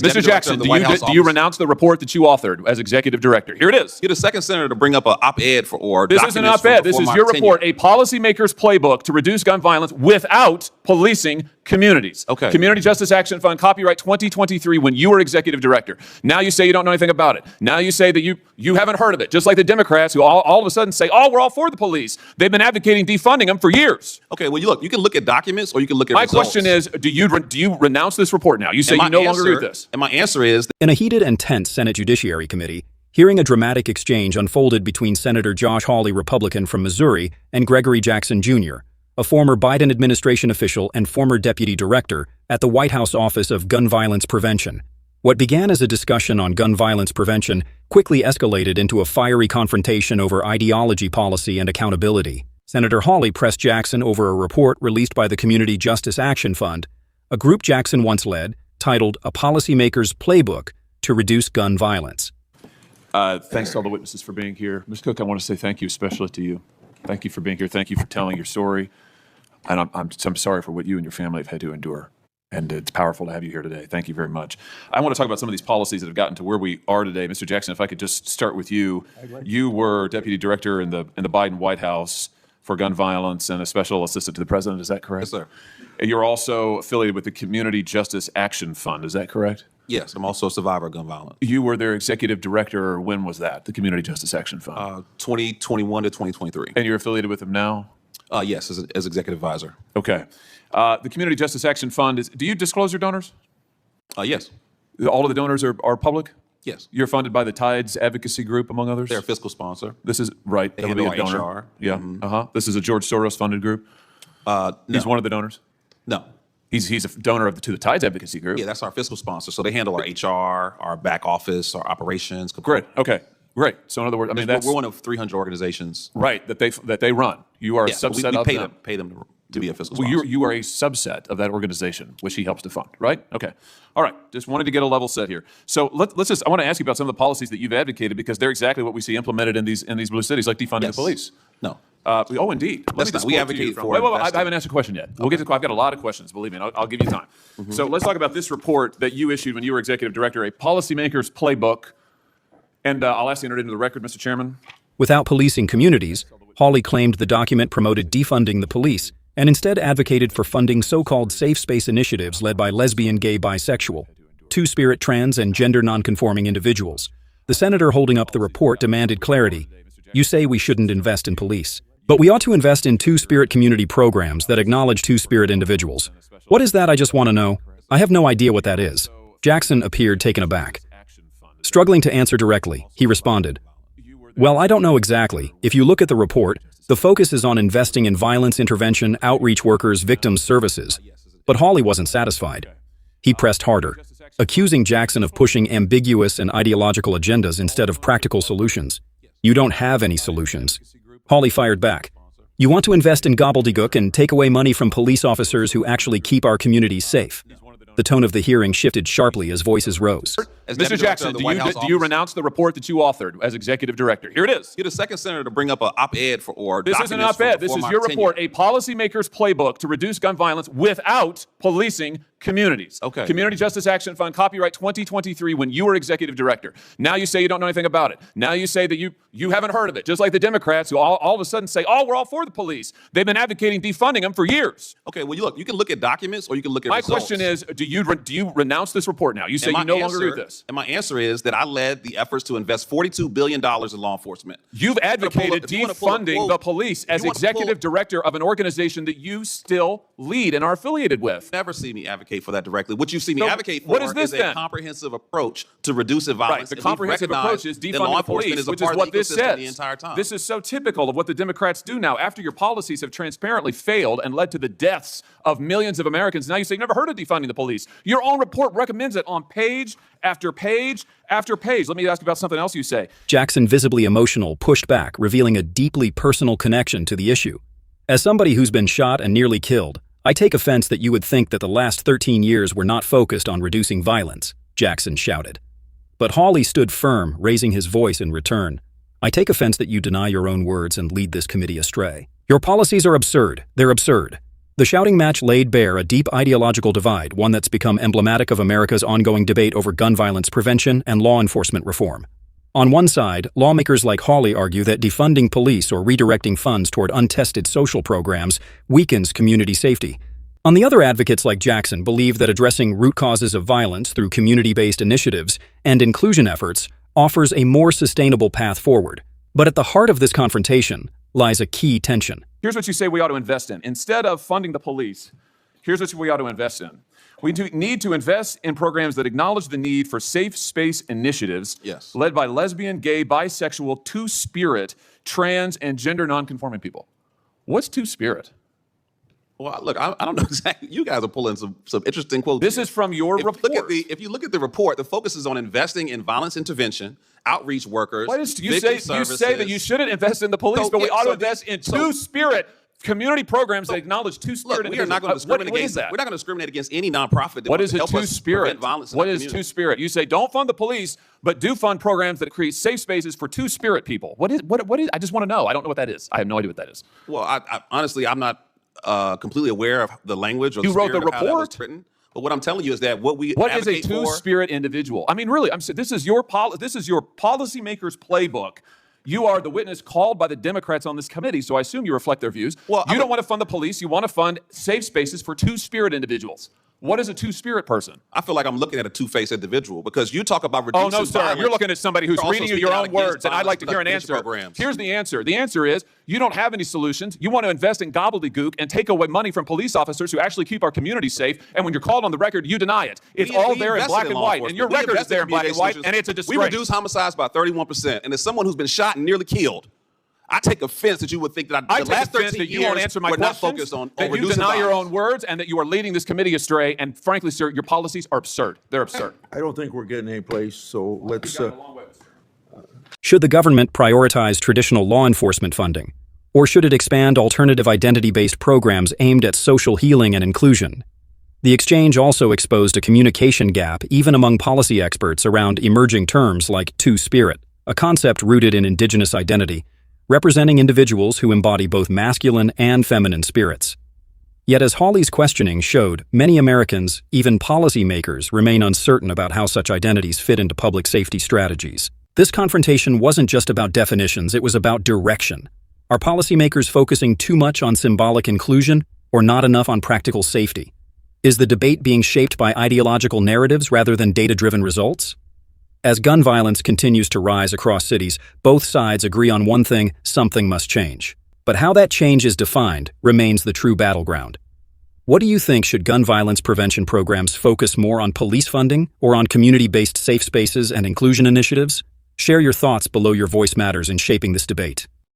Mr. Jackson, do you renounce the report that you authored as executive director? Here it is. You're the second senator to bring up an op-ed or this is an op-ed. This is your report, a policymaker's playbook to reduce gun violence without policing communities. Okay. Community Justice Action Fund, copyright 2023, when you were executive director. Now you say you don't know anything about it. Now you say that you haven't heard of it, just like the Democrats who all of a sudden say, oh, we're all for the police. They've been advocating defunding them for years. Okay, well, you can look at documents or you can look at My results. question is, do you renounce this report now? You say you no longer agree with this. And my answer is... In a heated and tense Senate Judiciary Committee, hearing a dramatic exchange unfolded between Senator Josh Hawley, Republican from Missouri, and Gregory Jackson Jr., a former Biden administration official and former deputy director at the White House Office of Gun Violence Prevention. What began as a discussion on gun violence prevention quickly escalated into a fiery confrontation over ideology, policy, and accountability. Senator Hawley pressed Jackson over a report released by the Community Justice Action Fund, a group Jackson once led, titled A Policymaker's Playbook to Reduce Gun Violence. Thanks to all the witnesses for being here. Ms. Cook, I want to say thank you especially to you. Thank you for being here. Thank you for telling your story. And I'm sorry for what you and your family have had to endure. And it's powerful to have you here today. Thank you very much. I want to talk about some of these policies that have gotten to where we are today. Mr. Jackson, if I could just start with you. You were deputy director in the Biden White House for gun violence and a special assistant to the president. Is that correct? Yes, sir. You're also affiliated with the Community Justice Action Fund. Is that correct? Yes, I'm also a survivor of gun violence. You were their executive director. When was that, the Community Justice Action Fund? 2021 to 2023. And you're affiliated with them now? Yes, as executive advisor. Okay. The Community Justice Action Fund, do you disclose your donors? Yes. All of the donors are public? Yes. You're funded by the Tides Advocacy Group, among others? They're a fiscal sponsor. This is, right. They handle our HR. Yeah. Mm-hmm. This is a George Soros funded group? No. He's one of the donors? No. He's a donor to the Tides Advocacy Group? Yeah, that's our fiscal sponsor. So they handle our HR, our back office, our operations. Great. Okay. Great. So in other words, I mean, we're one of 300 organizations. Right, that they run. You are a subset of them. Pay them to be a fiscal sponsor. Well, you are a subset of that organization, which he helps to fund, right? Okay. All right. Just wanted to get a level set here. So I want to ask you about some of the policies that you've advocated, because they're exactly what we see implemented in these blue cities, like defunding the police. No. Oh, indeed. We advocate for I haven't asked a question yet. We'll get to. I've got a lot of questions. Believe me, and I'll give you time. So let's talk about this report that you issued when you were executive director, a policymaker's playbook. And I'll ask you to enter it into the record, Mr. Chairman. Without policing communities, Hawley claimed the document promoted defunding the police and instead advocated for funding so-called safe space initiatives led by lesbian, gay, bisexual, two-spirit, trans, and gender nonconforming individuals. The senator holding up the report demanded clarity. You say we shouldn't invest in police, but we ought to invest in two-spirit community programs that acknowledge two-spirit individuals. What is that? I just want to know. I have no idea what that is. Jackson appeared taken aback. Struggling to answer directly, he responded, well, I don't know exactly. If you look at the report, the focus is on investing in violence intervention, outreach workers, victims services. But Hawley wasn't satisfied. He pressed harder, accusing Jackson of pushing ambiguous and ideological agendas instead of practical solutions. You don't have any solutions. Hawley fired back. You want to invest in gobbledygook and take away money from police officers who actually keep our communities safe. The tone of the hearing shifted sharply as voices rose. Mr. Jackson, do you renounce the report that you authored as executive director? Here it is. You're the second senator to bring up an op-ed or this is an op-ed. This is your report, a policymaker's playbook to reduce gun violence without policing communities. Okay. Community Justice Action Fund, copyright 2023, when you were executive director. Now you say you don't know anything about it. Now you say that you haven't heard of it, just like the Democrats who all of a sudden say, oh, we're all for the police. They've been advocating defunding them for years. Okay, well, you can look at documents or you can look at results. My question is, do you renounce this report now? You say you no longer agree with this. And my answer is that I led the efforts to invest $42 billion in law enforcement. You've advocated defunding the police as executive director of an organization that you still lead and are affiliated with. Never see me advocate for that directly. What you see me advocate for is a comprehensive approach to reducing violence. Right, the comprehensive approach is defunding the police, which is what this says. The entire time. This is so typical of what the Democrats do now. After your policies have transparently failed and led to the deaths of millions of Americans, now you say you've never heard of defunding the police. Your own report recommends it on page after page after page. Let me ask you about something else you say. Jackson, visibly emotional, pushed back, revealing a deeply personal connection to the issue. As somebody who's been shot and nearly killed, I take offense that you would think that the last 13 years were not focused on reducing violence, Jackson shouted. But Hawley stood firm, raising his voice in return. I take offense that you deny your own words and lead this committee astray. Your policies are absurd. They're absurd. The shouting match laid bare a deep ideological divide, one that's become emblematic of America's ongoing debate over gun violence prevention and law enforcement reform. On one side, lawmakers like Hawley argue that defunding police or redirecting funds toward untested social programs weakens community safety. On the other, advocates like Jackson believe that addressing root causes of violence through community-based initiatives and inclusion efforts offers a more sustainable path forward. But at the heart of this confrontation lies a key tension. Here's what you say we ought to invest in. Instead of funding the police, here's what we ought to invest in. We need to invest in programs that acknowledge the need for safe space initiatives led by lesbian, gay, bisexual, two-spirit, trans, and gender nonconforming people. What's two-spirit? Well, look, I don't know exactly. You guys are pulling some interesting quotes. This is from your report. If you look at the report, the focus is on investing in violence intervention, outreach workers, you say that you shouldn't invest in the police, but we ought to invest in two-spirit community programs that acknowledge two-spirit. Look, we are not going to discriminate against that. We're not going to discriminate against any nonprofit that what wants is to a help us two-spirit? prevent violence. What is two-spirit? You say don't fund the police, but do fund programs that create safe spaces for two-spirit people. What is? I just want to know. I don't know what that is. I have no idea what that is. Well, I honestly, I'm not completely aware of the language or you the wrote the of how that was report. written. But what I'm telling you is that what is a two-spirit individual? I mean, really, this is your policymaker's playbook. You are the witness called by the Democrats on this committee, so I assume you reflect their views. Well, you don't want to fund the police. You want to fund safe spaces for two-spirit individuals. What is a two-spirit person? I feel like I'm looking at a two-faced individual because you talk about reducing violence. Oh, no, sir. You're looking at somebody who's reading you your own words, and I'd like to hear an answer. Programs. Here's the answer. The answer is you don't have any solutions. You want to invest in gobbledygook and take away money from police officers who actually keep our community safe, and when you're called on the record, you deny it. It's all there in black and white, and your record is there in black and white, and it's a disgrace. We reduce homicides by 31%, and as someone who's been shot and nearly killed, I take offense that you would think that the last 13 years you won't answer my we're not questions, focused on that you deny your own words, and that you are leading this committee astray. And frankly, sir, your policies are absurd. They're absurd. I don't think we're getting any place, so let's... Should the government prioritize traditional law enforcement funding? Or should it expand alternative identity-based programs aimed at social healing and inclusion? The exchange also exposed a communication gap even among policy experts around emerging terms like two-spirit, a concept rooted in indigenous identity, representing individuals who embody both masculine and feminine spirits. Yet as Hawley's questioning showed, many Americans, even policymakers, remain uncertain about how such identities fit into public safety strategies. This confrontation wasn't just about definitions, it was about direction. Are policymakers focusing too much on symbolic inclusion or not enough on practical safety? Is the debate being shaped by ideological narratives rather than data-driven results? As gun violence continues to rise across cities, both sides agree on one thing: something must change. But how that change is defined remains the true battleground. What do you think? Should gun violence prevention programs focus more on police funding or on community-based safe spaces and inclusion initiatives? Share your thoughts below. Your voice matters in shaping this debate.